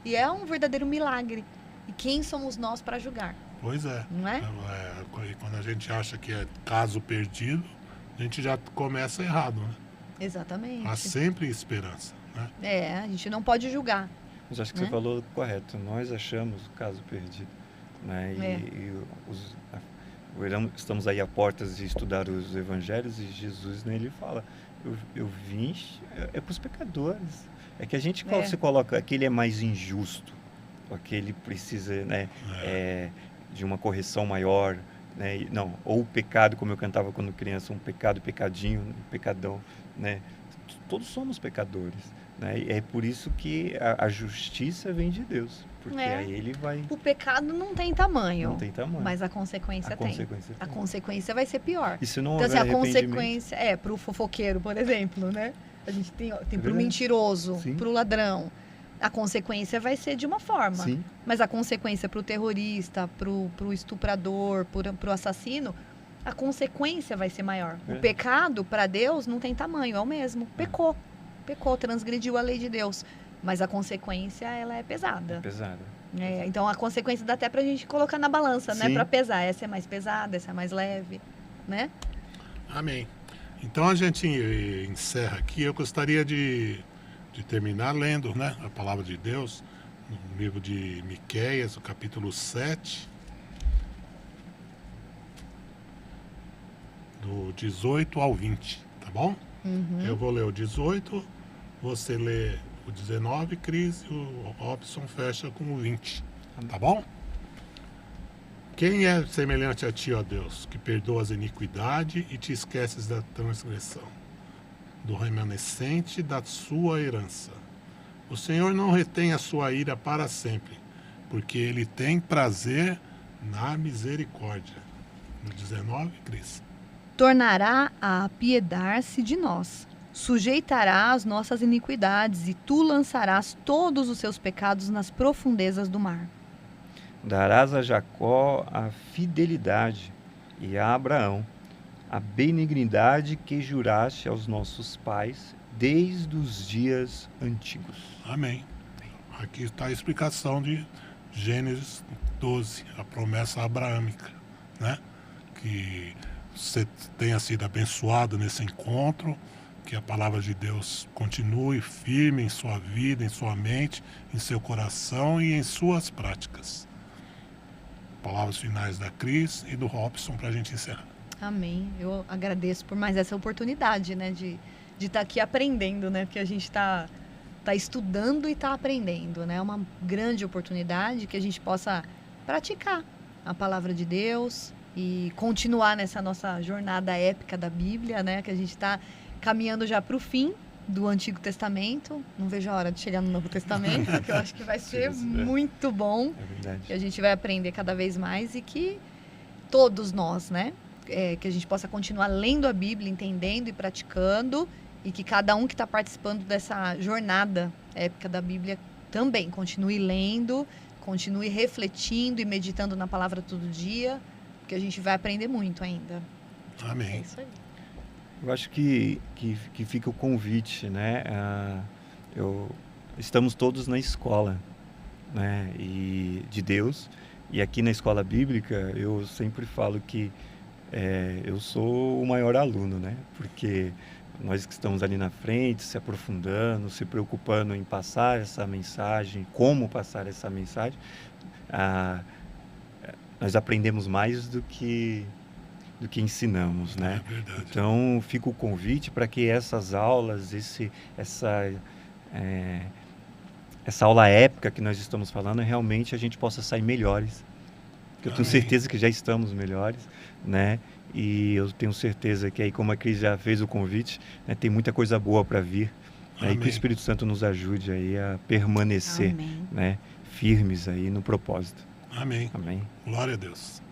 E é um verdadeiro milagre. E quem somos nós para julgar?
Pois é.
Não é?
Quando a gente acha que é caso perdido, a gente já começa errado, né?
Exatamente.
Há sempre esperança, né?
A gente não pode julgar.
Mas acho que
Né?
você falou correto. Nós achamos o caso perdido. Né? Estamos aí a portas de estudar os evangelhos e Jesus nele fala, eu vim para os pecadores. É que a gente se coloca, aquele é mais injusto, aquele precisa, né, de uma correção maior, né? Não, ou o pecado, como eu cantava quando criança, um pecado, pecadinho, um pecadão, né? Todos somos pecadores, né? E é por isso que a justiça vem de Deus, porque aí ele vai...
O pecado não tem tamanho.
Não tem tamanho.
Mas a consequência tem. A consequência vai ser pior.
E se não
então,
houver
assim, a consequência pro fofoqueiro, por exemplo, né? A gente tem pro mentiroso,
Sim.
pro ladrão. A consequência vai ser de uma forma.
Sim.
Mas a consequência pro terrorista, pro estuprador, pro assassino, a consequência vai ser maior. O pecado, para Deus, não tem tamanho, é o mesmo. Pecou, transgrediu a lei de Deus. Mas a consequência, ela é pesada.
Pesada.
Então a consequência dá até pra gente colocar na balança, né?
Sim.
Pra pesar. Essa é mais pesada, essa é mais leve, né?
Amém. Então a gente encerra aqui. Eu gostaria de terminar lendo, né, a palavra de Deus no livro de Miqueias, o capítulo 7, do 18 ao 20, tá bom? Eu vou ler o 18, você lê o 19, Cris, e o Robson fecha com o 20, tá bom? Quem é semelhante a ti, ó Deus, que perdoas a iniquidade e te esqueces da transgressão, do remanescente da sua herança? O Senhor não retém a sua ira para sempre, porque Ele tem prazer na misericórdia. No 19, Cris.
Tornará a apiedar-se de nós, sujeitará as nossas iniquidades, e tu lançarás todos os seus pecados nas profundezas do mar.
Darás a Jacó a fidelidade e a Abraão a benignidade que juraste aos nossos pais desde os dias antigos.
Amém. Aqui está a explicação de Gênesis 12, a promessa abraâmica, né? Que você tenha sido abençoado nesse encontro, que a palavra de Deus continue firme em sua vida, em sua mente, em seu coração e em suas práticas. Palavras finais da Cris e do Robson para a gente encerrar.
Amém. Eu agradeço por mais essa oportunidade, né? De estar aqui aprendendo, né? Porque a gente está estudando e está aprendendo, né? É uma grande oportunidade que a gente possa praticar a palavra de Deus e continuar nessa nossa jornada épica da Bíblia, né? Que a gente está caminhando já para o fim do Antigo Testamento. Não vejo a hora de chegar no Novo Testamento, que eu acho que vai ser muito bom.
É verdade.
Que a gente vai aprender cada vez mais e que todos nós, né? Que a gente possa continuar lendo a Bíblia, entendendo e praticando, e que cada um que está participando dessa jornada épica da Bíblia também continue lendo, continue refletindo e meditando na palavra todo dia, porque a gente vai aprender muito ainda. É
Amém.
isso aí.
Eu acho que fica o convite, né? Estamos todos na escola, né? E de Deus. E aqui na escola bíblica, eu sempre falo que eu sou o maior aluno, né? Porque nós que estamos ali na frente, se aprofundando, se preocupando em passar essa mensagem, como passar essa mensagem, nós aprendemos mais do que ensinamos, né?
É verdade.
Então, fica o convite para que essas aulas, essa aula épica que nós estamos falando, realmente a gente possa sair melhores. Porque eu tenho
Amém.
certeza que já estamos melhores, né? E eu tenho certeza que aí, como a Cris já fez o convite, né, tem muita coisa boa para vir. Né? E que o
Amém.
Espírito Santo nos ajude aí a permanecer,
Amém.
né, firmes aí no propósito.
Amém.
Amém.
Glória a Deus.